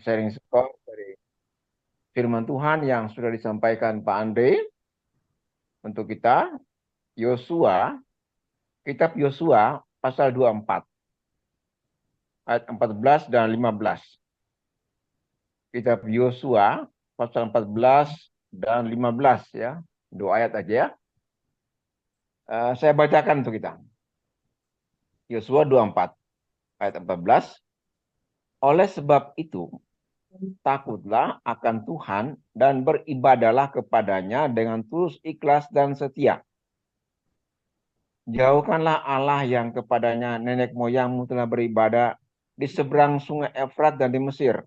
sharing skor dari firman Tuhan yang sudah disampaikan Pak Andre untuk kita. Yosua, kitab Yosua pasal 24 ayat 14 dan 15. Kitab Yosua pasal 14 dan 15 ya. 2 ayat aja ya. Saya bacakan untuk kita. Yosua 24 ayat 14. Oleh sebab itu, takutlah akan Tuhan dan beribadahlah kepadanya dengan tulus ikhlas dan setia. Jauhkanlah Allah yang kepadanya nenek moyangmu telah beribadah di seberang sungai Efrat dan di Mesir.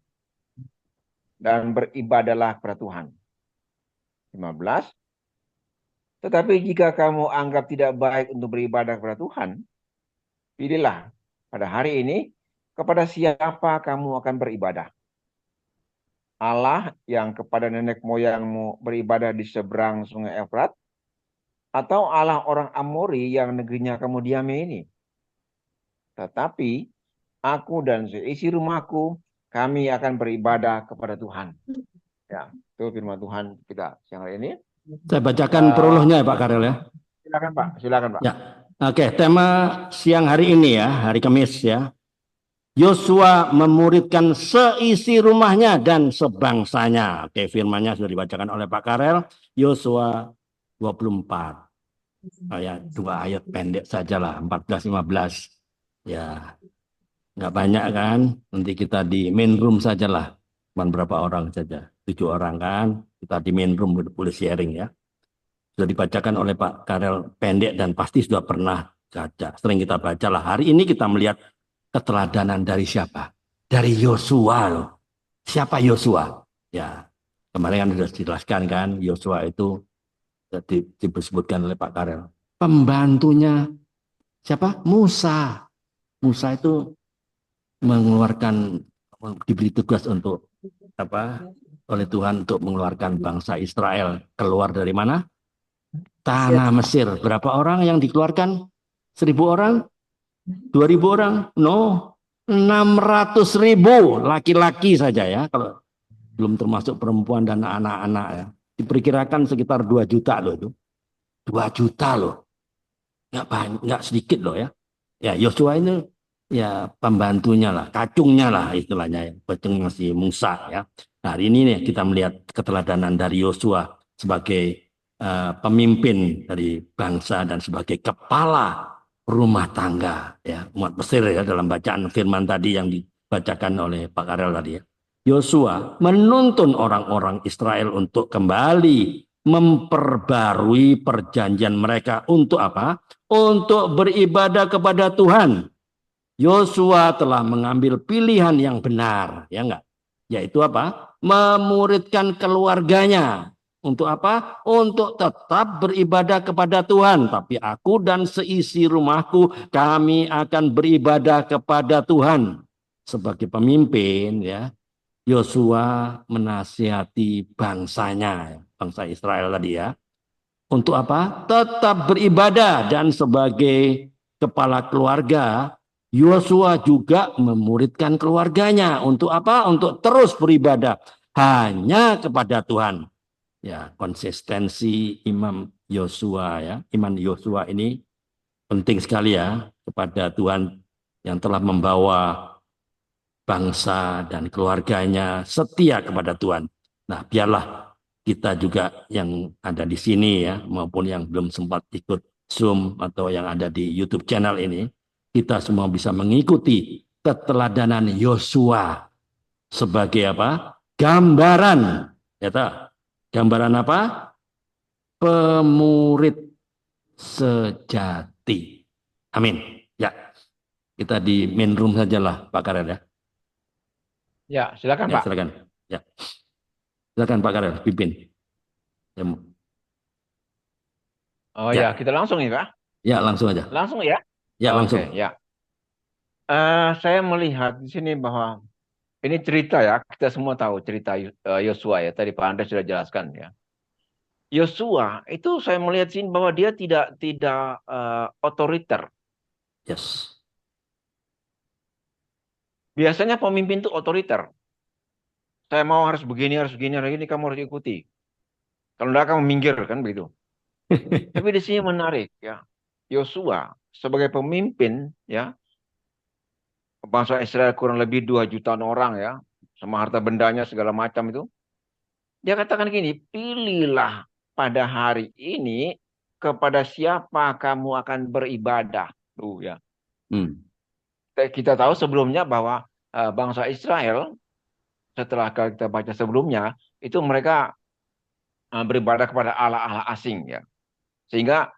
Dan beribadahlah kepada Tuhan. 15. Tetapi jika kamu anggap tidak baik untuk beribadah kepada Tuhan, pilihlah pada hari ini kepada siapa kamu akan beribadah. Allah yang kepada nenek moyangmu beribadah di seberang sungai Efrat, atau Allah orang Amori yang negerinya kamu diami ini. Tetapi aku dan seisi rumahku, kami akan beribadah kepada Tuhan. Ya, itu firman Tuhan kita siang hari ini. Saya bacakan prolognya ya Pak Karel ya. Silakan Pak, silakan Pak. Ya, oke. Tema siang hari ini ya, hari Kamis ya. Yosua memuridkan seisi rumahnya dan sebangsanya. Oke, firmannya sudah dibacakan oleh Pak Karel. Yosua 24. Dua ayat pendek sajalah, 14-15. Ya, nggak banyak kan. Nanti kita di main room sajalah. Cuma berapa orang saja. 7 orang kan. Kita di main room boleh sharing ya. Sudah dibacakan oleh Pak Karel pendek dan pasti sudah pernah baca. Sering kita baca lah. Hari ini kita melihat keteladanan dari siapa? Dari Yosua loh. Siapa Yosua? Ya, kemarin kan sudah dijelaskan kan, Yosua itu disebutkan oleh Pak Karel. Pembantunya siapa? Musa. Musa itu mengeluarkan, diberi tugas untuk apa? Oleh Tuhan untuk mengeluarkan bangsa Israel keluar dari mana? Tanah Mesir. Berapa orang yang dikeluarkan? 1.000 orang? 2.000 orang? No. 600.000 laki-laki saja ya, kalau belum termasuk perempuan dan anak-anak ya. Diperkirakan sekitar 2 juta loh itu. 2 juta loh. Nggak banyak, nggak sedikit loh ya. Ya, Yosua ini ya pembantunya lah, kacungnya lah istilahnya ya. Kacungnya si Musa ya. Nah, hari ini nih kita melihat keteladanan dari Yosua sebagai pemimpin dari bangsa dan sebagai kepala rumah tangga ya umat Mesir ya, dalam bacaan firman tadi yang dibacakan oleh Pak Karel tadi ya. Yosua menuntun orang-orang Israel untuk kembali memperbarui perjanjian mereka untuk apa? Untuk beribadah kepada Tuhan. Yosua telah mengambil pilihan yang benar, ya enggak? Yaitu apa? Memuridkan keluarganya. Untuk apa? Untuk tetap beribadah kepada Tuhan. Tapi aku dan seisi rumahku, kami akan beribadah kepada Tuhan. Sebagai pemimpin, ya, Yosua menasihati bangsanya, bangsa Israel tadi ya. Untuk apa? Tetap beribadah, dan sebagai kepala keluarga, Yosua juga memuridkan keluarganya untuk apa? Untuk terus beribadah hanya kepada Tuhan. Ya, konsistensi Imam Yosua ya. Iman Yosua ini penting sekali ya kepada Tuhan yang telah membawa bangsa dan keluarganya setia kepada Tuhan. Nah, biarlah kita juga yang ada di sini ya, maupun yang belum sempat ikut Zoom atau yang ada di YouTube channel ini, kita semua bisa mengikuti keteladanan Yosua sebagai apa? Gambaran, ya tak? Gambaran apa? Pemurid sejati. Amin. Ya, kita di main room sajalah Pak Karel ya. Ya, silakan Ya, Pak. silakan. Ya, silakan Pak Karel, pimpin. Ya, Oh ya, ya, kita langsung ya Pak. ya, langsung aja. Langsung ya. Ya, Oke, langsung. ya. Saya melihat di sini bahwa ini cerita ya. Kita semua tahu cerita Yosua ya. Tadi Pak Andres sudah jelaskan ya. Yosua itu saya melihat sini bahwa dia tidak otoriter. Yes. Biasanya pemimpin itu otoriter. Saya mau harus begini, harus begini, harus ini, kamu harus ikuti. Kalau enggak kamu minggir kan begitu. Tapi di sini menarik ya. Yosua sebagai pemimpin ya bangsa Israel kurang lebih 2 jutaan orang ya, sama harta bendanya segala macam itu. Dia katakan gini, pilihlah pada hari ini kepada siapa kamu akan beribadah. Tuh ya. Hmm. Kita tahu sebelumnya bahwa bangsa Israel setelah kita baca sebelumnya itu mereka beribadah kepada allah-allah asing ya. Sehingga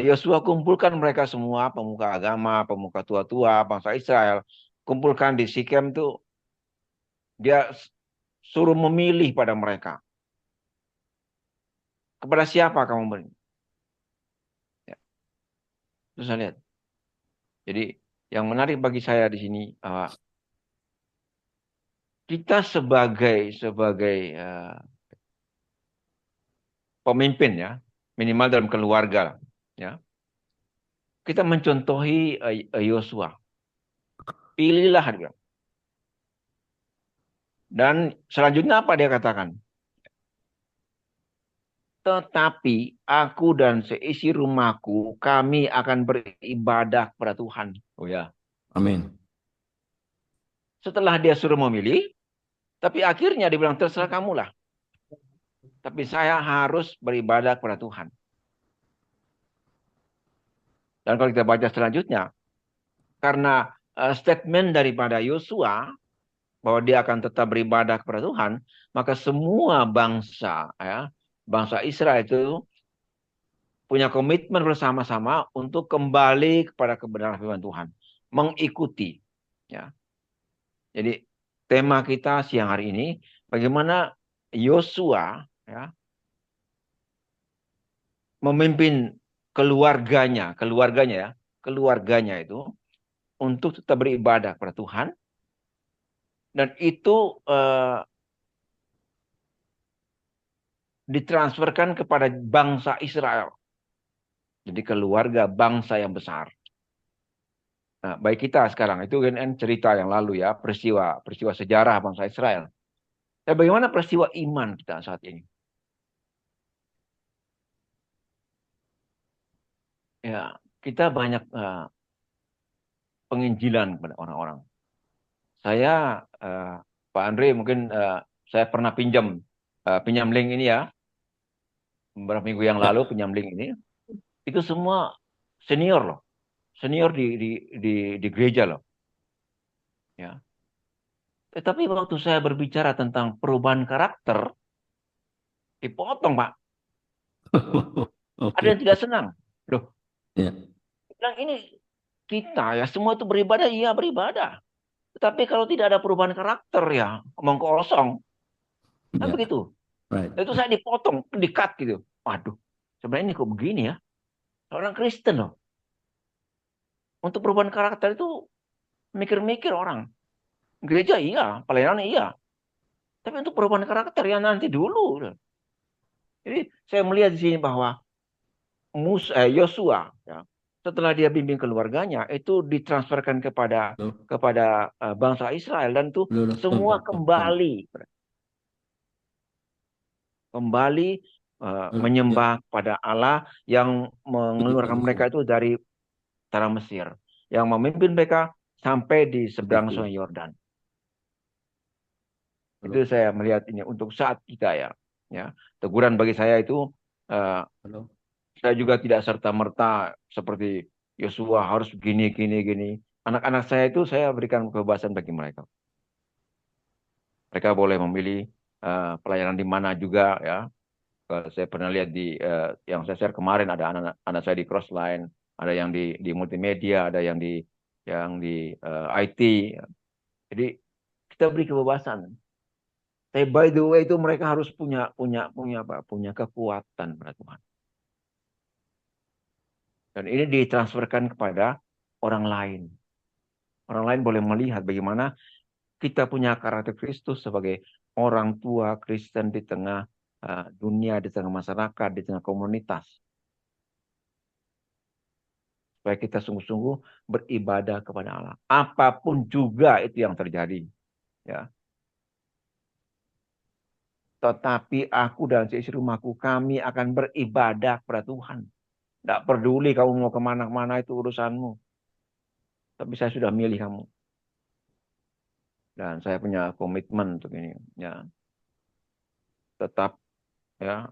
Yosua kumpulkan mereka semua pemuka agama, pemuka tua-tua bangsa Israel, kumpulkan di Sikem tuh dia suruh memilih pada mereka. Kepada siapa kamu beri? Ya, terus saya lihat. Jadi yang menarik bagi saya di sini kita sebagai pemimpin ya, minimal dalam keluarga ya. Kita mencontohi Yosua. Pilihlah dia. Dan selanjutnya apa dia katakan? Tetapi aku dan seisi rumahku, kami akan beribadah kepada Tuhan. Oh ya. Amin. Setelah dia suruh memilih, tapi akhirnya dia bilang, terserah kamulah. Tapi saya harus beribadah kepada Tuhan. Dan kalau kita baca selanjutnya, karena statement daripada Yosua, bahwa dia akan tetap beribadah kepada Tuhan, maka semua bangsa, ya, bangsa Israel itu punya komitmen bersama-sama untuk kembali kepada kebenaran firman Tuhan, mengikuti. Ya. Jadi tema kita siang hari ini, bagaimana Yosua ya, memimpin keluarganya itu untuk tetap beribadah kepada Tuhan, dan itu ditransferkan kepada bangsa Israel. Jadi keluarga bangsa yang besar. Nah, baik kita sekarang itu kan cerita yang lalu ya, peristiwa sejarah bangsa Israel. Tapi bagaimana peristiwa iman kita saat ini? Ya, kita banyak penginjilan kepada orang-orang. Saya Pak Andre mungkin saya pernah pinjam link ini ya, beberapa minggu yang lalu Ya. pinjam link ini. Itu semua senior loh, senior di gereja loh. Ya. Tetapi waktu saya berbicara tentang perubahan karakter, dipotong Pak. Ada Oke. yang tidak senang. Loh, Ya. bilang ini kita ya semua itu beribadah, iya beribadah. Tetapi kalau tidak ada perubahan karakter ya omong kosong. Kan Ya. begitu. Right. Itu saya dipotong, di-cut gitu. Waduh, sebenarnya ini kok begini ya? Orang Kristen loh. Untuk perubahan karakter itu mikir-mikir orang. Gereja iya, pelayanan iya. Tapi untuk perubahan karakter ya nanti dulu. Jadi saya melihat di sini bahwa Yosua ya, setelah dia bimbing keluarganya itu ditransferkan kepada Betul. bangsa Israel, dan tuh Betul. Betul. semua Betul. kembali Betul. Ya. menyembah pada Allah yang mengeluarkan mereka Betul. itu dari tanah Mesir, yang memimpin mereka sampai di seberang Betul. Sungai Yordan. Itu Betul. saya melihat ini untuk saat kita ya. Ya, teguran bagi saya itu eh, Betul. saya juga tidak serta-merta seperti Yosua harus begini, gini, gini. Anak-anak saya itu saya berikan kebebasan bagi mereka. Mereka boleh memilih pelayanan di mana juga ya. Saya pernah lihat yang saya share kemarin ada anak saya di Crossline, ada yang di multimedia, ada yang di IT. Jadi kita beri kebebasan. Tapi by the way itu mereka harus punya apa? Punya kekuatan pada Tuhan. Dan ini ditransferkan kepada orang lain. Orang lain boleh melihat bagaimana kita punya karakter Kristus sebagai orang tua Kristen di tengah dunia, di tengah masyarakat, di tengah komunitas. Supaya kita sungguh-sungguh beribadah kepada Allah. Apapun juga itu yang terjadi. Ya. Tetapi aku dan seisi rumahku, kami akan beribadah kepada Tuhan. Tidak peduli kamu mau kemana-mana, itu urusanmu. Tapi saya sudah milih kamu. Dan saya punya komitmen untuk ini. Ya, tetap ya.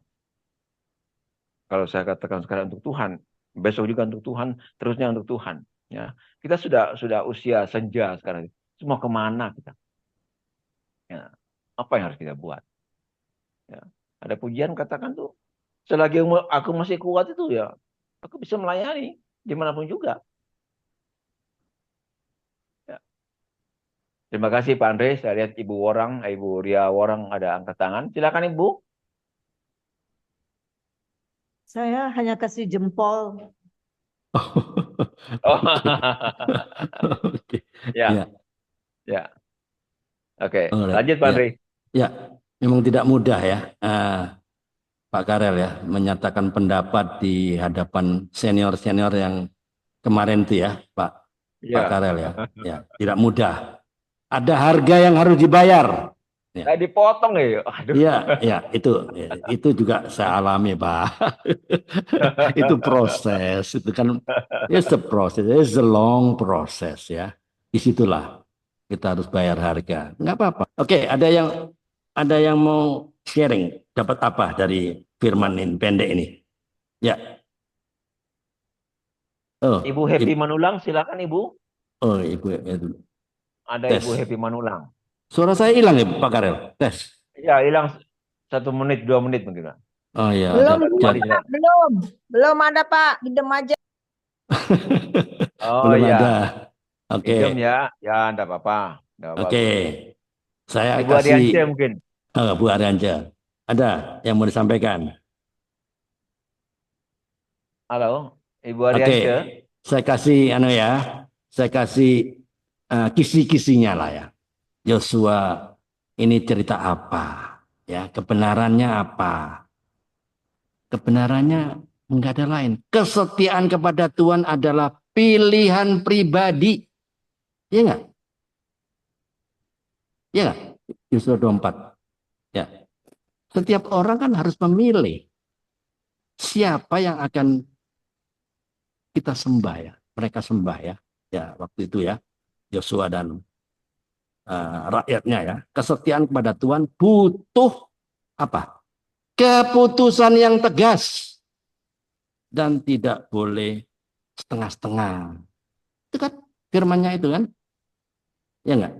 Kalau saya katakan sekarang untuk Tuhan, besok juga untuk Tuhan, terusnya untuk Tuhan. Ya, kita sudah usia senja sekarang. Semua kemana kita? Ya, apa yang harus kita buat? Ya, ada pujian katakan tuh, selagi aku masih kuat itu ya, aku bisa melayani dimanapun juga. Ya. Terima kasih Pak Andre. Saya lihat Ibu Ria Worang ada angkat tangan. Silakan Ibu. Saya hanya kasih jempol. Oh. Oke. Ya, Ya. ya. Oke, Alright. lanjut Pak Ya. Andre. Ya, memang tidak mudah ya, Pak Karel ya, menyatakan pendapat di hadapan senior-senior yang kemarin itu ya, Pak Ya. Karel ya. Ya, tidak mudah. Ada harga yang harus dibayar. Ya. Kayak dipotong ya. Aduh. Iya, ya, itu juga saya alami, Pak. Itu proses, itu kan it's a process, it's a long process ya. Disitulah kita harus bayar harga. Nggak apa-apa. Oke, ada yang mau sharing, dapat apa dari firman ini pendek ini? Ya. Oh, Ibu Happy Manulang, silakan Ibu. oh Ibu itu. Ada Tes. Ibu Happy Manulang. Suara saya hilang ya, Pak Karel. Tes. Ya, hilang 1 menit, 2 menit mungkin. Oh iya, Belum, Kembali, Pak, belum ada Pak, idem aja. Oh belum iya, ada. Oke. idem ya. Ya, enggak apa-apa. Enggak Oke. apa-apa. Saya Ibu kasih Adiansyah mungkin. Bu Arianja. Ada yang mau disampaikan? Halo, Ibu Oke, Adiansyah. saya kasih saya kasih kisi-kisinya lah ya. Yosua ini cerita apa? Ya, kebenarannya apa? Kebenarannya enggak ada lain. Kesetiaan kepada Tuhan adalah pilihan pribadi. Iya enggak? Iya enggak? Yosua 24. Ya. Setiap orang kan harus memilih siapa yang akan kita sembah ya. Mereka sembah ya. Ya, waktu itu ya. Yosua dan rakyatnya ya. Kesetiaan kepada Tuhan butuh apa? Keputusan yang tegas dan tidak boleh setengah-setengah. Itu kan firmannya itu kan? Ya enggak?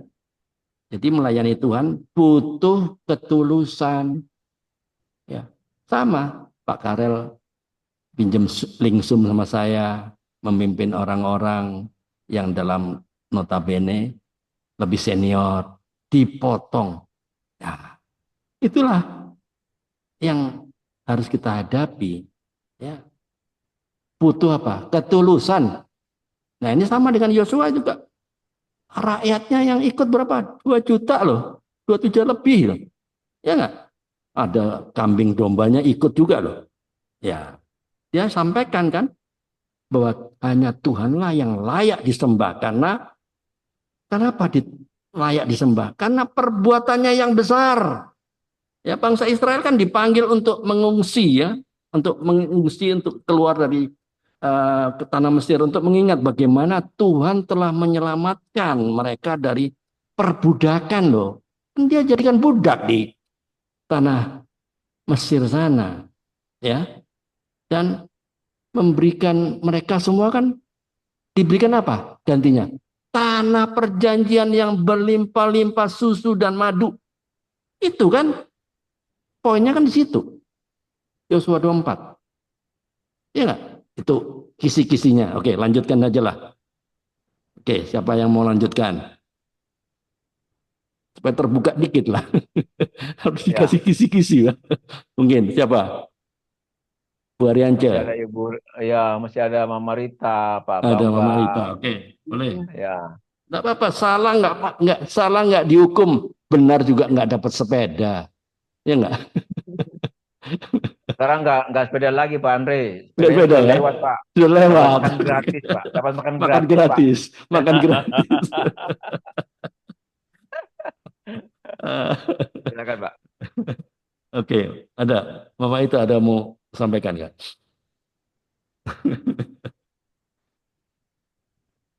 Jadi melayani Tuhan butuh ketulusan. Ya. Sama Pak Karel pinjam lingsum sama saya, memimpin orang-orang yang dalam notabene lebih senior, dipotong. Ya, itulah yang harus kita hadapi. Ya. Butuh apa? Ketulusan. Nah ini sama dengan Yosua juga. Rakyatnya yang ikut berapa? 2 juta loh. 2 juta lebih loh. Ya enggak? Ada kambing dombanya ikut juga loh. Ya, dia sampaikan kan bahwa hanya Tuhanlah yang layak disembah. Karena kenapa layak disembah? Karena perbuatannya yang besar. Ya, bangsa Israel kan dipanggil untuk mengungsi ya, untuk keluar dari ke tanah Mesir, untuk mengingat bagaimana Tuhan telah menyelamatkan mereka dari perbudakan loh. Kan dia jadikan budak di tanah Mesir sana, ya, dan memberikan mereka semua kan diberikan apa gantinya? Tanah perjanjian yang berlimpah-limpah susu dan madu. Itu kan poinnya kan di situ. Yosua 24. Iya nggak? Itu kisi-kisinya. Oke, lanjutkan aja lah. Oke, siapa yang mau lanjutkan? Supaya terbuka dikit lah. Harus dikasih kisi-kisi lah. Mungkin siapa? Bu Arianca. Masih ada Ibu, ya masih ada Mama Rita, Pak Ada Bambang. Mama Rita. Oke, boleh. Ya. Nggak apa-apa. Salah nggak dihukum. Benar juga nggak dapat sepeda. Ya nggak? Sekarang nggak sepeda lagi Pak Andre. Nggak Sepedanya sepeda sudah ya? lewat Pak. Sudah Dapat lewat. makan gratis Pak. Dapat makan Makan gratis Pak. gratis. Makan gratis. Silakan Pak. Oke, ada. Mama itu ada mau sampaikan nggak?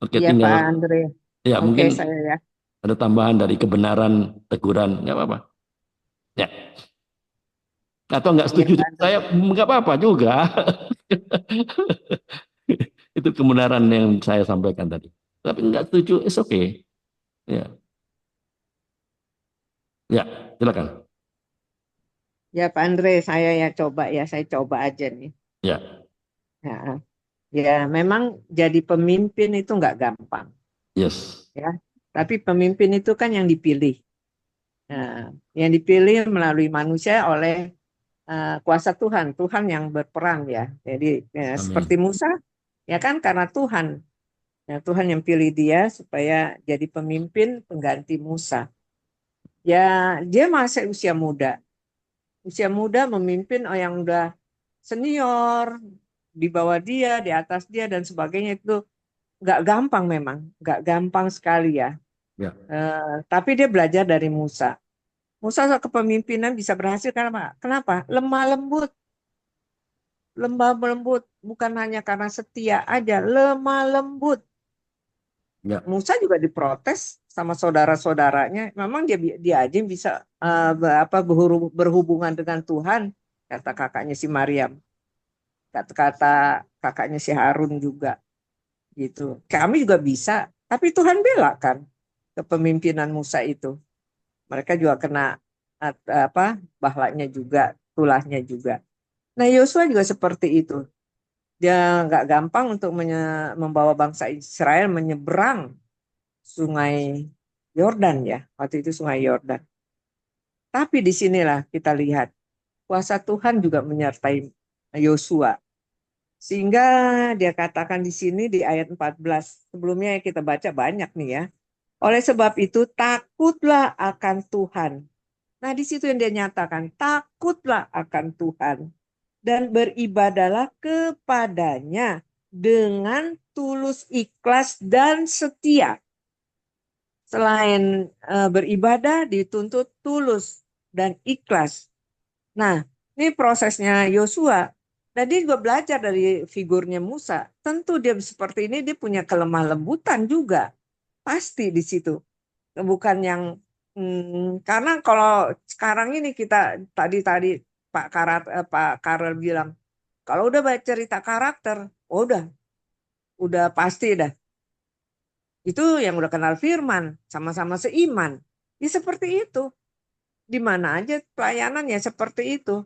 Oke, Iya Pak tinggal Andre. ya Oke mungkin saya ya. ada tambahan dari kebenaran, teguran, nggak apa-apa. Ya, atau nggak Iya setuju Pak dengan Andre. saya, nggak apa-apa juga. Itu kebenaran yang saya sampaikan tadi. Tapi nggak setuju, it's okay. Ya, ya, silakan. Ya Pak Andre, saya ya coba ya, saya coba aja nih. Ya, Ya, ya memang jadi pemimpin itu nggak gampang yes. ya. Tapi pemimpin itu kan yang dipilih. Nah, yang dipilih melalui manusia oleh kuasa Tuhan, Tuhan yang berperan ya. Jadi seperti Amin. Musa, ya kan karena Tuhan, ya, Tuhan yang pilih dia supaya jadi pemimpin pengganti Musa. Ya dia masih usia muda memimpin yang udah senior, di bawah dia, di atas dia dan sebagainya itu nggak gampang memang, nggak gampang sekali ya. Ya, Tapi dia belajar dari Musa. Musa kepemimpinan bisa berhasil karena apa? Kenapa? Lemah lembut, bukan hanya karena setia aja, lemah lembut. ya, Musa juga diprotes sama saudara-saudaranya. Memang dia aja yang bisa berhubungan dengan Tuhan, kata kakaknya si Maryam, kata kakaknya si Harun juga gitu. Kami juga bisa, tapi Tuhan bela kan kepemimpinan Musa itu. Mereka juga kena bahlanya juga, tulahnya juga. Nah, Yosua juga seperti itu. Dia nggak gampang untuk membawa bangsa Israel menyeberang Sungai Yordan ya, waktu itu Sungai Yordan. Tapi disinilah kita lihat kuasa Tuhan juga menyertai Yosua. Sehingga dia katakan di sini di ayat 14. Sebelumnya kita baca banyak nih ya. Oleh sebab itu takutlah akan Tuhan. Nah di situ yang dia nyatakan, takutlah akan Tuhan. Dan beribadalah kepadanya dengan tulus ikhlas dan setia. Selain beribadah dituntut tulus dan ikhlas. Nah, ini prosesnya Yosua. Dan dia juga belajar dari figurnya Musa. Tentu dia seperti ini dia punya kelemah lembutan juga. Pasti di situ. Bukan yang karena kalau sekarang ini kita tadi Pak Karel bilang kalau udah baca cerita karakter, oh udah pasti dah. Itu yang udah kenal firman, sama-sama seiman. Ya seperti itu. Di mana aja pelayanan ya seperti itu.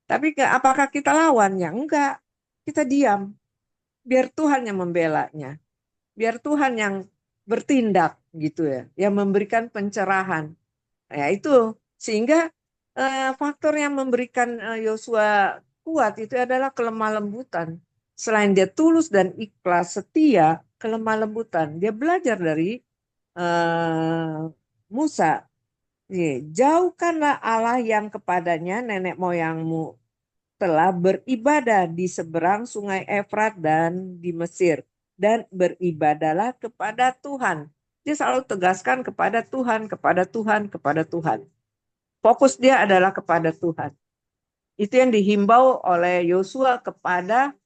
Tapi apakah kita lawan? Ya enggak. Kita diam. Biar Tuhan yang membelanya. Biar Tuhan yang bertindak gitu ya. Yang memberikan pencerahan. Ya itu. Sehingga faktor yang memberikan Yosua kuat itu adalah kelemah lembutan. Selain dia tulus dan ikhlas, setia, kelemah lembutan. Dia belajar dari Musa. Jauhkanlah Allah yang kepadanya nenek moyangmu telah beribadah di seberang sungai Efrat dan di Mesir. Dan beribadalah kepada Tuhan. Dia selalu tegaskan kepada Tuhan, kepada Tuhan, kepada Tuhan. Fokus dia adalah kepada Tuhan. Itu yang dihimbau oleh Yosua kepada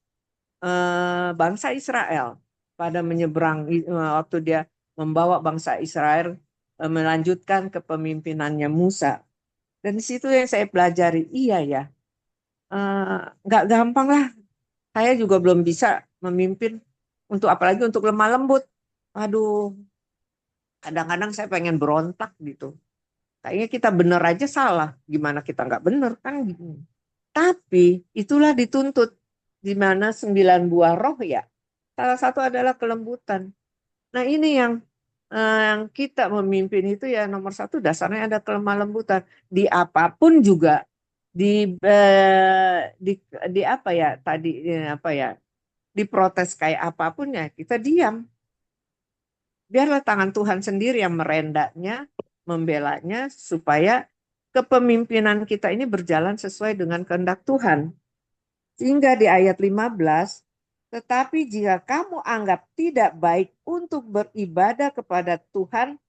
bangsa Israel. Pada menyeberang, waktu dia membawa bangsa Israel melanjutkan kepemimpinannya Musa. Dan di situ yang saya pelajari, iya ya, nggak gampang lah. Saya juga belum bisa memimpin untuk apalagi untuk lemah lembut. Aduh, kadang-kadang saya pengen berontak gitu. Kayaknya kita bener aja salah, gimana kita nggak bener kan gitu. Tapi itulah dituntut di mana 9 buah roh ya. Salah satu adalah kelembutan. Nah ini yang kita memimpin itu ya nomor satu dasarnya ada kelemah lembutan di apapun juga di apa ya tadi apa ya diprotes kayak apapun ya kita diam biarlah tangan Tuhan sendiri yang merendaknya membelanya supaya kepemimpinan kita ini berjalan sesuai dengan kehendak Tuhan sehingga di ayat 15 tetapi jika kamu anggap tidak baik untuk beribadah kepada Tuhan,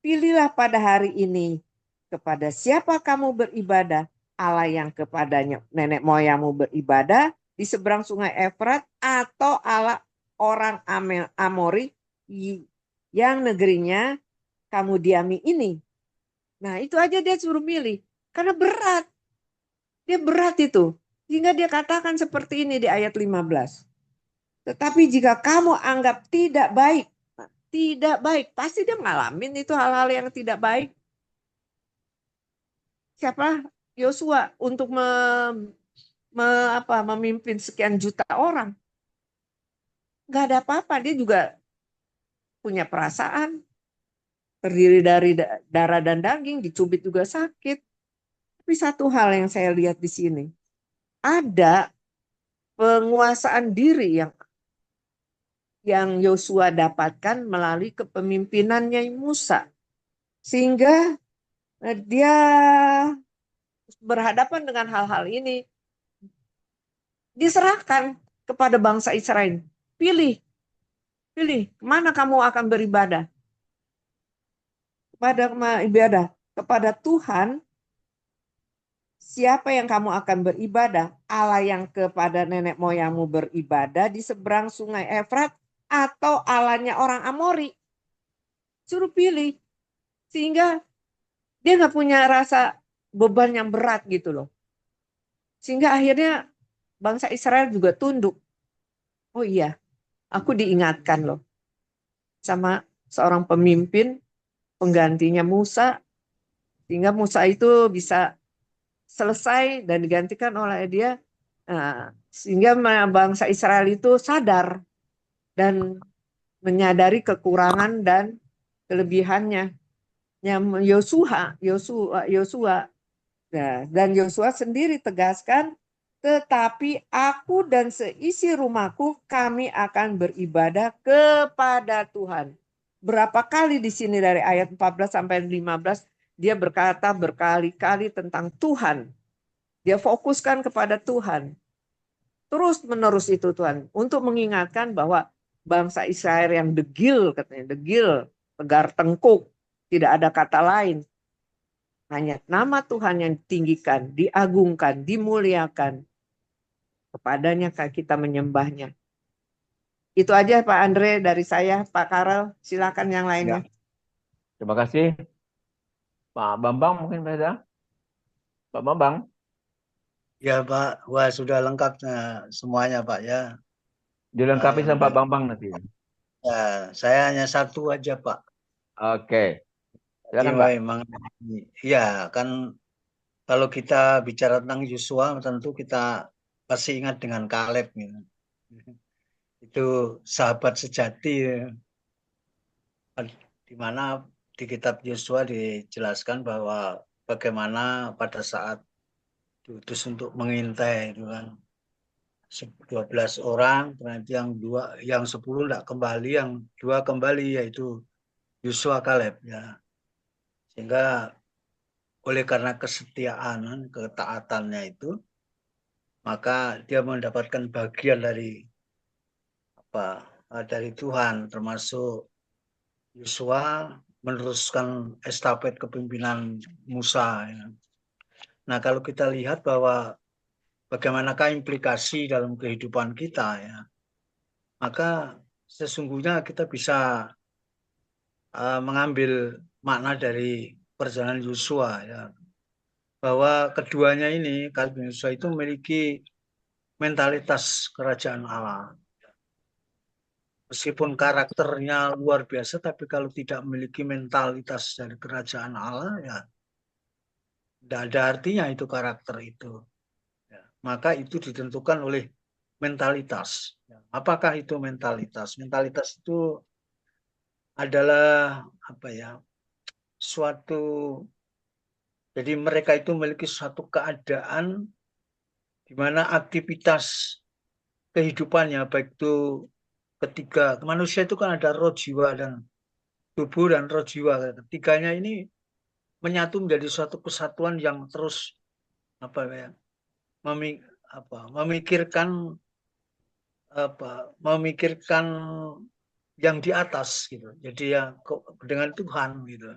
pilihlah pada hari ini kepada siapa kamu beribadah, Allah yang kepadanya nenek moyangmu beribadah di seberang sungai Efrat, atau Allah orang Amori yang negerinya kamu diami ini? Nah, itu aja dia suruh milih. Karena berat. Dia berat itu. Sehingga dia katakan seperti ini di ayat 15. Tetapi jika kamu anggap tidak baik, pasti dia ngalamin itu hal-hal yang tidak baik. Siapa? Yosua untuk memimpin sekian juta orang. Nggak ada apa-apa, dia juga punya perasaan. Terdiri dari darah dan daging, dicubit juga sakit. Tapi satu hal yang saya lihat di sini, ada penguasaan diri yang Yosua dapatkan melalui kepemimpinannya Musa. Sehingga dia berhadapan dengan hal-hal ini, diserahkan kepada bangsa Israel. Pilih, kemana kamu akan beribadah? Kepada Tuhan. Siapa yang kamu akan beribadah? Allah yang kepada nenek moyangmu beribadah di seberang sungai Efrat, atau Allahnya orang Amori? Suruh pilih. Sehingga dia nggak punya rasa beban yang berat gitu loh. Sehingga akhirnya bangsa Israel juga tunduk. Oh iya, aku diingatkan loh sama seorang pemimpin penggantinya Musa, sehingga Musa itu bisa selesai dan digantikan oleh dia. Nah, sehingga bangsa Israel itu sadar dan menyadari kekurangan dan kelebihannya. Yosua, dan Yosua sendiri tegaskan, tetapi aku dan seisi rumahku kami akan beribadah kepada Tuhan. Berapa kali di sini dari ayat 14 sampai 15 dia berkata berkali-kali tentang Tuhan. Dia fokuskan kepada Tuhan. Terus menerus itu Tuhan, untuk mengingatkan bahwa bangsa Israel yang degil, katanya degil, tegar tengkuk, tidak ada kata lain. Hanya nama Tuhan yang ditinggikan, diagungkan, dimuliakan. Kepadanya kita menyembahnya. Itu aja Pak Andre dari saya. Pak Karel, silakan yang lainnya. Terima kasih. Pak Bambang mungkin bisa. Pak Bambang. Ya Pak, wah sudah lengkap semuanya Pak ya. Dilengkapi sama Pak Bambang nanti. Ya, saya hanya satu aja Pak. Oke. Silakan Pak. Ya kan kalau kita bicara tentang Yosua tentu kita pasti ingat dengan Kaleb gitu. Itu sahabat sejati ya. Di mana di kitab Yosua dijelaskan bahwa bagaimana pada saat diutus untuk mengintai itu kan 12 orang, kemudian yang 10 tidak kembali, yang 2 kembali, yaitu Yosua Kaleb ya. Sehingga oleh karena kesetiaan, ketaatannya itu, maka dia mendapatkan bagian dari Tuhan, termasuk Yosua meneruskan estafet kepemimpinan Musa ya. Nah, kalau kita lihat bahwa bagaimanakah implikasi dalam kehidupan kita ya, maka sesungguhnya kita bisa mengambil makna dari perjalanan Yosua ya, bahwa keduanya ini, Kaleb dan Yosua itu memiliki mentalitas kerajaan Allah. Meskipun karakternya luar biasa, tapi kalau tidak memiliki mentalitas dari kerajaan Allah ya tidak ada artinya itu karakter itu. Ya, maka itu ditentukan oleh mentalitas. Apakah itu mentalitas? Mentalitas itu adalah jadi mereka itu memiliki suatu keadaan di mana aktivitas kehidupannya, baik itu ketiga manusia itu kan ada roh, jiwa, dan tubuh dan roh, jiwa. Ketiganya ini menyatu menjadi suatu kesatuan yang terus memikirkan yang di atas gitu. Jadi ya dengan Tuhan gitu.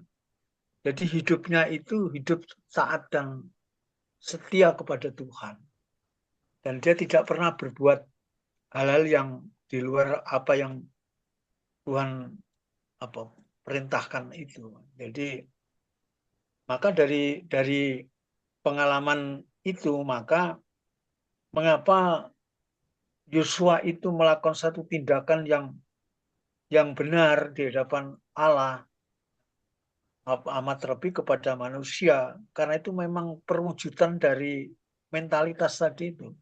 Jadi hidupnya itu hidup taat dan setia kepada Tuhan. Dan dia tidak pernah berbuat hal-hal yang di luar apa yang Tuhan perintahkan itu. Jadi maka dari pengalaman itu, maka mengapa Yosua itu melakukan satu tindakan yang benar di hadapan Allah, amat terlebih kepada manusia, karena itu memang perwujudan dari mentalitas tadi itu,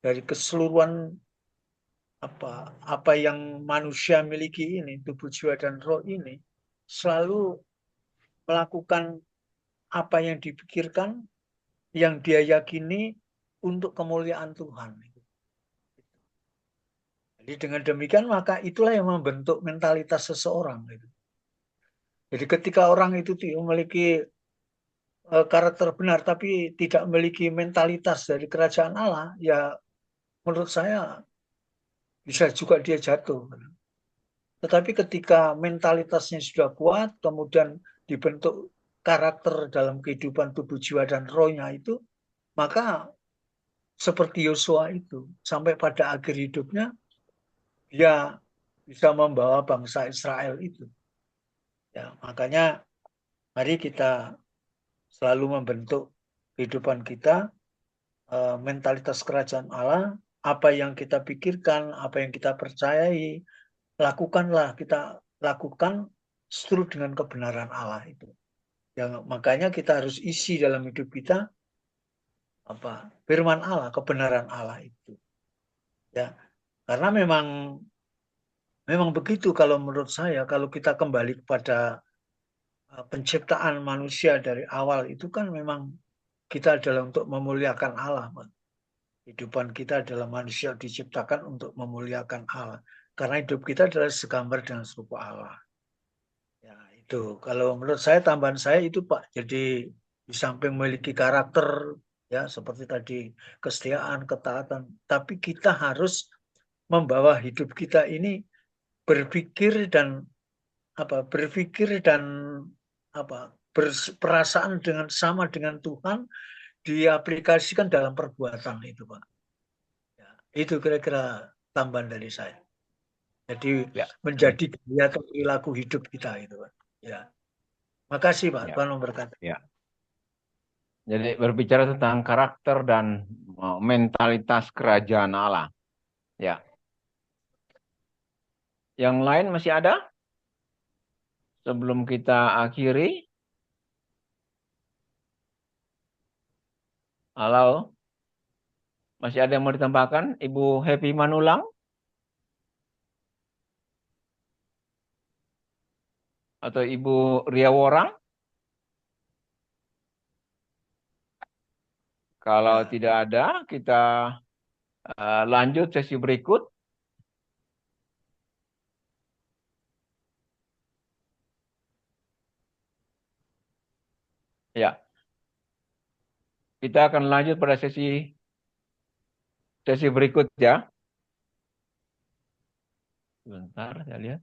dari keseluruhan apa yang manusia miliki ini, tubuh, jiwa, dan roh ini, selalu melakukan apa yang dipikirkan, yang dia yakini untuk kemuliaan Tuhan. Jadi dengan demikian maka itulah yang membentuk mentalitas seseorang. Jadi ketika orang itu memiliki karakter benar tapi tidak memiliki mentalitas dari kerajaan Allah, ya menurut saya bisa juga dia jatuh. Tetapi ketika mentalitasnya sudah kuat, kemudian dibentuk karakter dalam kehidupan tubuh, jiwa, dan rohnya itu, maka seperti Yosua itu, sampai pada akhir hidupnya, dia bisa membawa bangsa Israel itu. Ya, makanya mari kita selalu membentuk kehidupan kita, mentalitas kerajaan Allah, apa yang kita pikirkan, apa yang kita percayai, lakukanlah, kita lakukan seturut dengan kebenaran Allah itu. Ya, makanya kita harus isi dalam hidup kita firman Allah, kebenaran Allah itu. Ya, karena memang begitu kalau menurut saya, kalau kita kembali kepada penciptaan manusia dari awal itu kan memang kita adalah untuk memuliakan Allah. Kehidupan kita adalah manusia diciptakan untuk memuliakan Allah. Karena hidup kita adalah segambar dan serupa Allah. Ya, itu. Kalau menurut saya, tambahan saya itu Pak. Jadi di samping memiliki karakter, ya seperti tadi, kesetiaan, ketaatan. Tapi kita harus membawa hidup kita ini berpikir dan berperasaan sama dengan Tuhan, diaplikasikan dalam perbuatan itu Pak. Ya, itu kira-kira tambahan dari saya. Jadi menjadi gaya atau perilaku hidup kita itu Pak. Ya, makasih Pak. Tuhan memberkati. Ya. Jadi berbicara tentang karakter dan mentalitas kerajaan Allah. Ya. Yang lain masih ada? Sebelum kita akhiri. Halo? Masih ada yang mau ditambahkan? Ibu Happy Manulang? Atau Ibu Ria Worang? Kalau tidak ada, kita lanjut sesi berikut. Ya. Kita akan lanjut pada sesi berikut ya. Sebentar, saya lihat.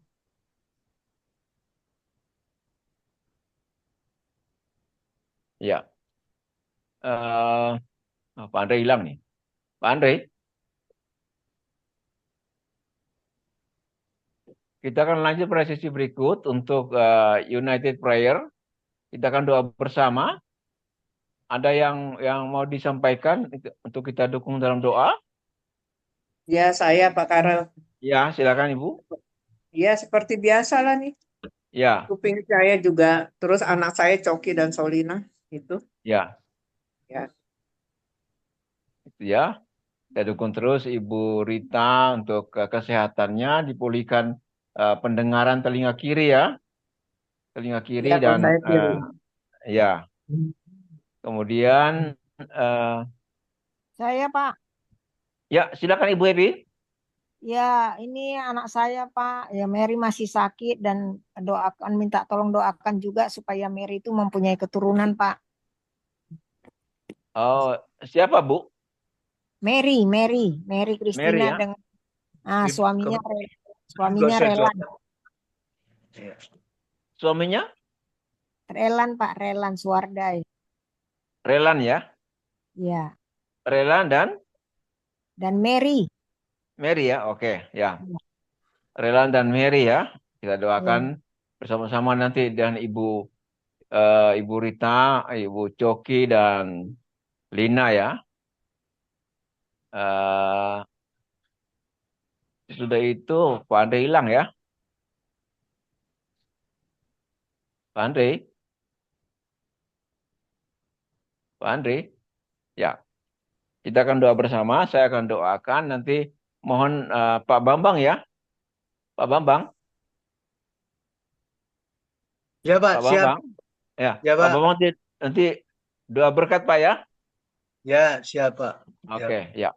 Ya. Pak Andre hilang nih. Pak Andre. Kita akan lanjut pada sesi berikut untuk United Prayer. Kita akan doa bersama. Ada yang mau disampaikan untuk kita dukung dalam doa? Ya, saya Pak Karel. Ya, silakan Ibu. Ya, seperti biasa lah nih. Ya. Kuping saya juga, terus anak saya Coki dan Solina itu. Ya. Ya. Itu ya. Kita dukung terus Ibu Rita untuk kesehatannya, dipulihkan pendengaran telinga kiri ya. Telinga kiri Ya, dan saya kiri. ya. Kemudian Saya Pak. ya, silakan Ibu Happy. Ya, ini anak saya Pak. Ya, Mary masih sakit dan minta tolong doakan juga supaya Mary itu mempunyai keturunan Pak. Oh, siapa Bu? Mary Christina Mary, ya? dengan suaminya Relan. Suaminya? Relan Pak, Relan Suwardai. Relan ya? Ya, Rela dan Mary. Mary ya. Oke, ya. Rela dan Mary ya. Kita Ya, doakan bersama-sama nanti dan Ibu Rita, Ibu Coki dan Lina ya. Eh, sudah itu Pak Andre hilang ya. Pak Andre, Pak Andre. Ya, kita akan doa bersama. Saya akan doakan nanti mohon Pak Bambang ya. Pak Bambang, Ya Pak, Pak siap. Bambang. Ya, Ya Pak Pak. Bambang nanti doa berkat Pak ya. Ya, siap Pak. Ya. Oke, ya.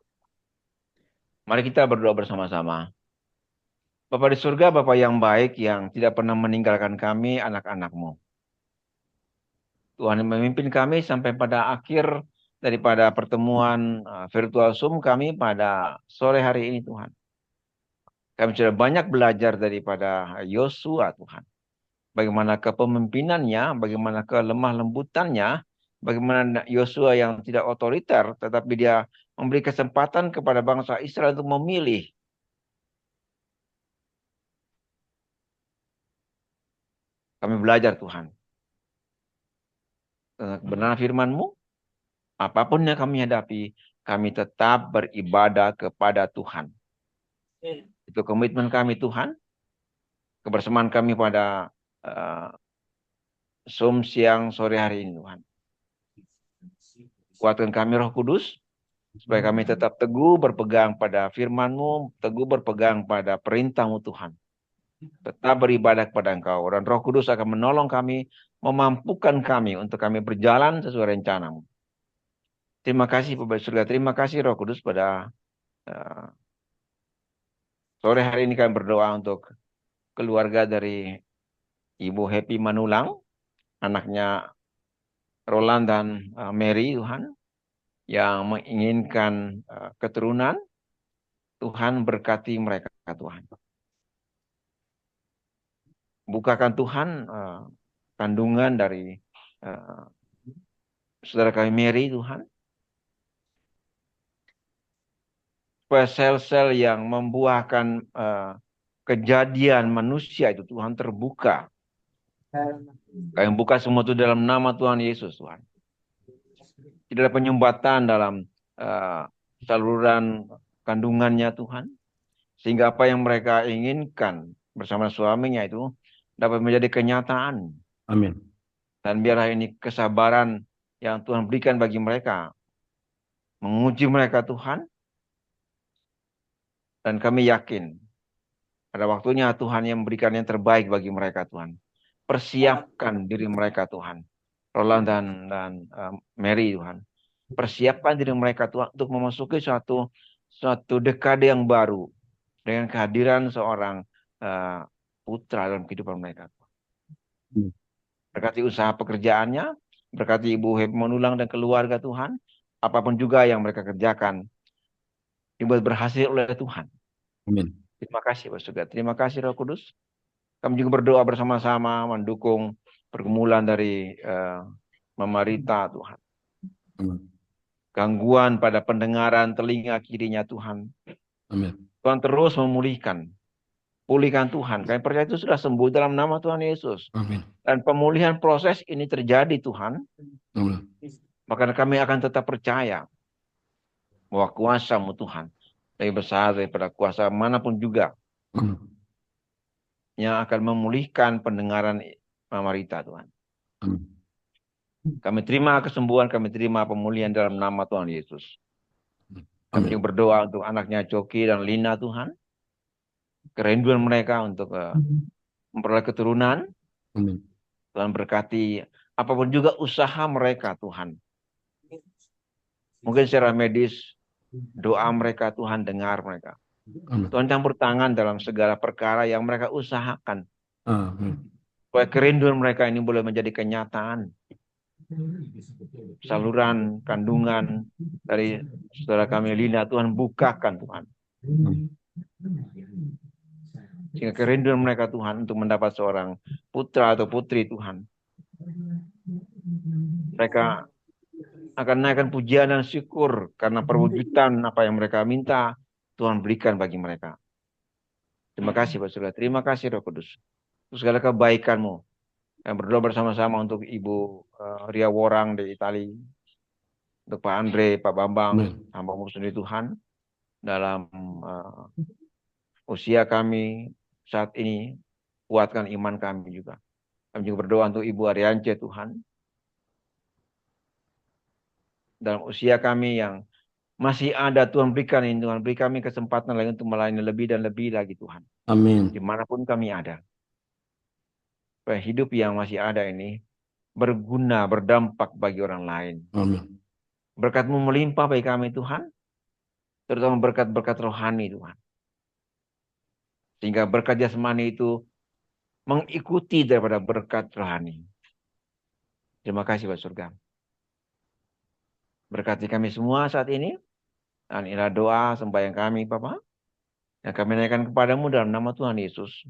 Mari kita berdoa bersama-sama. Bapa di surga, Bapa yang baik yang tidak pernah meninggalkan kami, anak-anak-Mu. Tuhan yang memimpin kami sampai pada akhir daripada pertemuan virtual Zoom kami pada sore hari ini, Tuhan. Kami sudah banyak belajar daripada Yosua, Tuhan. Bagaimana kepemimpinannya, bagaimana kelemah lembutannya, bagaimana Yosua yang tidak otoriter, tetapi dia memberi kesempatan kepada bangsa Israel untuk memilih. Kami belajar, Tuhan. Kebenaran firman-Mu, apapun yang kami hadapi, kami tetap beribadah kepada Tuhan. Itu komitmen kami, Tuhan. Kebersamaan kami pada Zoom siang sore hari ini, Tuhan. Kuatkan kami Roh Kudus, supaya kami tetap teguh berpegang pada firman-Mu, teguh berpegang pada perintah-Mu, Tuhan. Tetap beribadah kepada Engkau. Dan Roh Kudus akan menolong kami, memampukan kami untuk kami berjalan sesuai rencana-Mu. Terima kasih Bapak Surga, terima kasih Roh Kudus pada sore hari ini kami berdoa untuk keluarga dari Ibu Happy Manulang, anaknya Roland dan Mary, Tuhan, yang menginginkan keturunan. Tuhan berkati mereka, Tuhan. Bukakan Tuhan kandungan dari saudara kami Mary, Tuhan. Supaya sel-sel yang membuahkan kejadian manusia itu, Tuhan, terbuka. Kami buka semua itu dalam nama Tuhan Yesus, Tuhan. Tidak ada penyumbatan dalam saluran kandungannya, Tuhan. Sehingga apa yang mereka inginkan bersama suaminya itu dapat menjadi kenyataan. Amin. Dan biarlah ini kesabaran yang Tuhan berikan bagi mereka. Menguji mereka, Tuhan. Dan kami yakin pada waktunya Tuhan yang memberikan yang terbaik bagi mereka, Tuhan. Persiapkan diri mereka, Tuhan. Roland dan Mary, Tuhan. Persiapkan diri mereka, Tuhan, untuk memasuki suatu dekade yang baru. Dengan kehadiran seorang putra dalam kehidupan mereka. Berkati usaha pekerjaannya, berkati Ibu Happy Manulang dan keluarga, Tuhan. Apapun juga yang mereka kerjakan, dibuat berhasil oleh Tuhan. Amin. Terima kasih, Pak Surga. Terima kasih, Roh Kudus. Kami juga berdoa bersama-sama mendukung pergumulan dari Mama Rita, Tuhan. Amin. Gangguan pada pendengaran telinga kirinya, Tuhan. Amin. Tuhan terus memulihkan. Pulihkan Tuhan. Kami percaya itu sudah sembuh dalam nama Tuhan Yesus. Amin. Dan pemulihan proses ini terjadi, Tuhan. Amin. Maka kami akan tetap percaya bahwa kuasa-Mu, Tuhan, lebih besar daripada kuasa manapun juga yang akan memulihkan pendengaran Mama Rita, Tuhan. Amin. Kami terima kesembuhan, kami terima pemulihan dalam nama Tuhan Yesus. Kami Amin. juga berdoa untuk anaknya Coki dan Lina, Tuhan. Kerinduan mereka untuk memperoleh keturunan. Amin. Tuhan berkati apapun juga usaha mereka, Tuhan. Mungkin secara medis, doa mereka, Tuhan dengar mereka. Amin. Tuhan campur tangan dalam segala perkara yang mereka usahakan. Amin. Supaya kerinduan mereka ini boleh menjadi kenyataan. Saluran kandungan dari saudara kami Lina, Tuhan bukakan, Tuhan. Sehingga kerinduan mereka, Tuhan, untuk mendapat seorang putra atau putri, Tuhan. Mereka akan naikkan pujian dan syukur karena perwujudan apa yang mereka minta, Tuhan berikan bagi mereka. Terima kasih Pak Surya, terima kasih Roh Kudus. Untuk segala kebaikan-Mu. Yang berdoa bersama-sama untuk Ibu Ria Worang di Itali. Untuk Pak Andre, Pak Bambang, hamba-Mu sendiri Tuhan. Dalam usia kami saat ini, kuatkan iman kami juga. Kami juga berdoa untuk Ibu Ariance Tuhan. Dalam usia kami yang masih ada, Tuhan berikan ini, Tuhan beri kami kesempatan lagi untuk melayani lebih dan lebih lagi Tuhan. Amin. Dimanapun kami ada. Supaya hidup yang masih ada ini berguna, berdampak bagi orang lain. Amin. Berkat-Mu melimpah bagi kami Tuhan. Terutama berkat-berkat rohani Tuhan. Sehingga berkat jasmani itu mengikuti daripada berkat rohani. Terima kasih Pak Surga. Berkati kami semua saat ini. Dan inilah doa sembahyang kami Bapak. Yang kami naikkan kepadamu dalam nama Tuhan Yesus.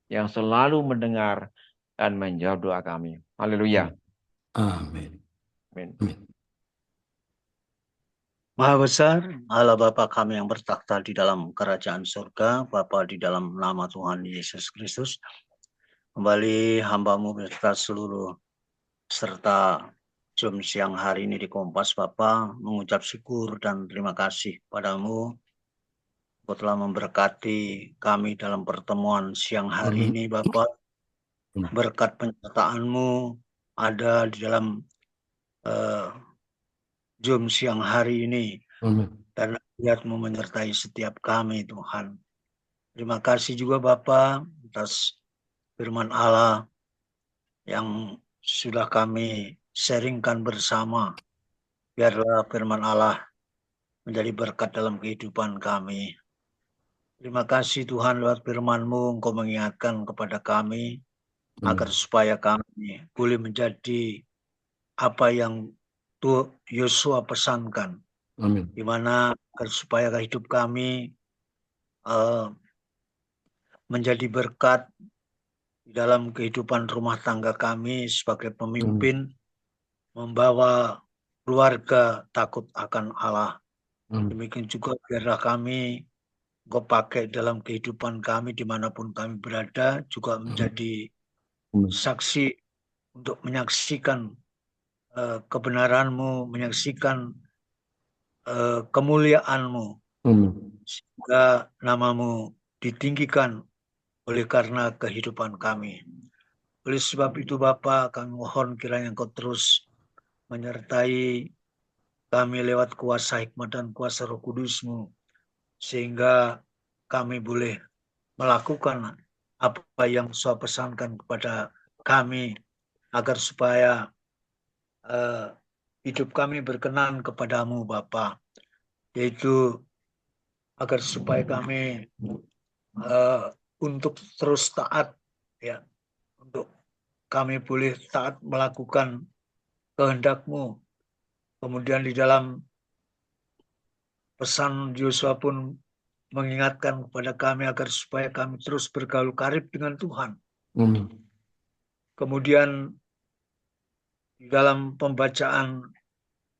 Yang selalu mendengar dan menjawab doa kami. Haleluya. Amin. Amin. Maha besar, Allah Bapa kami yang bertakhta di dalam kerajaan surga, Bapa di dalam nama Tuhan Yesus Kristus. Kembali hamba-Mu beserta seluruh serta Zoom siang hari ini di Kompas, Bapa mengucap syukur dan terima kasih padamu. Kau telah memberkati kami dalam pertemuan siang hari ini, Bapa. Berkat penyertaan-Mu ada di dalam Zoom siang hari ini. Dan lihat-Mu menyertai setiap kami, Tuhan. Terima kasih juga Bapa atas firman Allah yang sudah kami sharingkan bersama. Biarlah firman Allah menjadi berkat dalam kehidupan kami. Terima kasih Tuhan, lewat firman-Mu Engkau mengingatkan kepada kami agar supaya kami boleh menjadi apa yang Yosua pesankan. Amin. Di mana agar supaya hidup kami menjadi berkat di dalam kehidupan rumah tangga kami sebagai pemimpin, membawa keluarga takut akan Allah. Demikian juga biarlah kami Engkau pakai dalam kehidupan kami dimanapun kami berada, juga menjadi saksi untuk menyaksikan kebenaran-Mu, menyaksikan kemuliaan-Mu, sehingga nama-Mu ditinggikan oleh karena kehidupan kami. Oleh sebab itu Bapa, kami mohon kiranya Engkau terus menyertai kami lewat kuasa hikmat dan kuasa Roh Kudus-Mu, sehingga kami boleh melakukan apa yang Engkau pesankan kepada kami, agar supaya hidup kami berkenan kepadamu Bapa, yaitu agar supaya kami untuk terus taat, ya, untuk kami boleh taat melakukan kehendak-Mu. Kemudian di dalam pesan Yosua pun mengingatkan kepada kami agar supaya kami terus bergaul karib dengan Tuhan. Kemudian di dalam pembacaan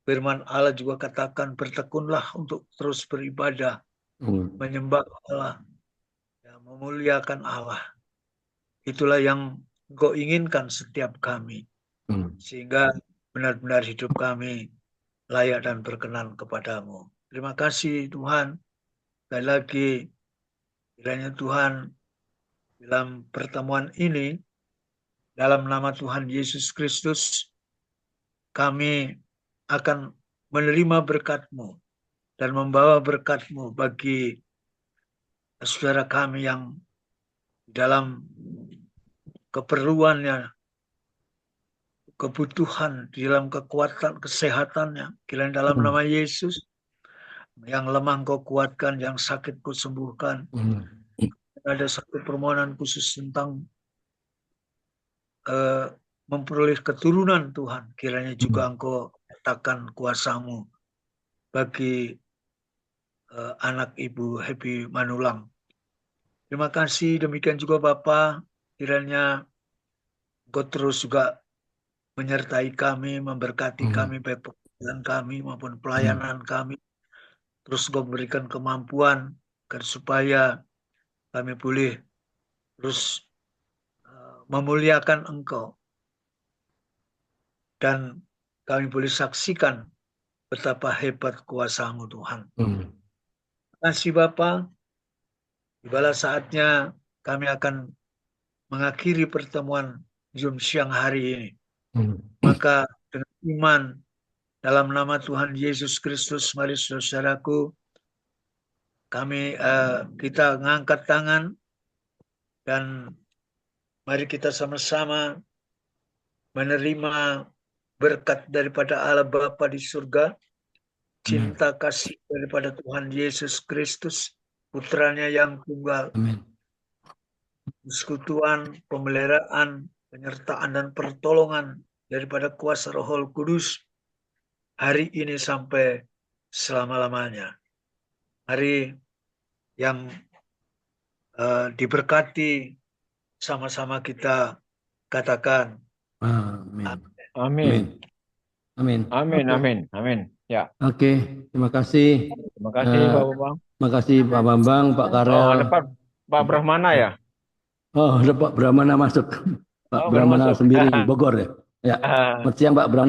firman Allah juga katakan bertekunlah untuk terus beribadah, menyembah Allah, ya, memuliakan Allah. Itulah yang Engkau inginkan setiap kami, sehingga benar-benar hidup kami layak dan berkenan kepadamu. Terima kasih Tuhan. Sekali lagi, kiranya Tuhan dalam pertemuan ini, dalam nama Tuhan Yesus Kristus, kami akan menerima berkat-Mu dan membawa berkat-Mu bagi saudara kami yang dalam keperluannya, kebutuhan, di dalam kekuatan, kesehatannya. Kiranya dalam nama Yesus, yang lemah Engkau kuatkan, yang sakit Kau sembuhkan. Ada satu permohonan khusus tentang memperoleh keturunan Tuhan. Kiranya juga Engkau nyatakan kuasa-Mu bagi anak Ibu Happy Manulang. Terima kasih. Demikian juga Bapa, kiranya Engkau terus juga menyertai kami, memberkati kami, baik pekerjaan kami maupun pelayanan kami. Terus Engkau berikan kemampuan agar supaya kami boleh terus memuliakan Engkau. Dan kami boleh saksikan betapa hebat kuasa-Mu Tuhan. Terima kasih Bapa. Tibalah saatnya kami akan mengakhiri pertemuan Zoom siang hari ini. Maka dengan iman dalam nama Tuhan Yesus Kristus, mari saudaraku, kita mengangkat tangan dan mari kita sama-sama menerima berkat daripada Allah Bapa di surga, cinta kasih daripada Tuhan Yesus Kristus, putranya yang tunggal, persekutuan, pemeliharaan, penyertaan dan pertolongan daripada kuasa Roh Kudus hari ini sampai selama-lamanya. Hari yang diberkati, sama-sama kita katakan Amin. Amin. Amin. Amin. Amin. Amin. Ya. Oke, terima kasih. Terima kasih Pak Bambang. Terima kasih Pak Bambang, Pak Karel. Oh, ada Pak Brahmana ya? Oh, ada Pak Brahmana masuk. Pak Oh, Brahmana masuk. sendiri Bogor ya. Ya. Selamat siang Pak Brahmana.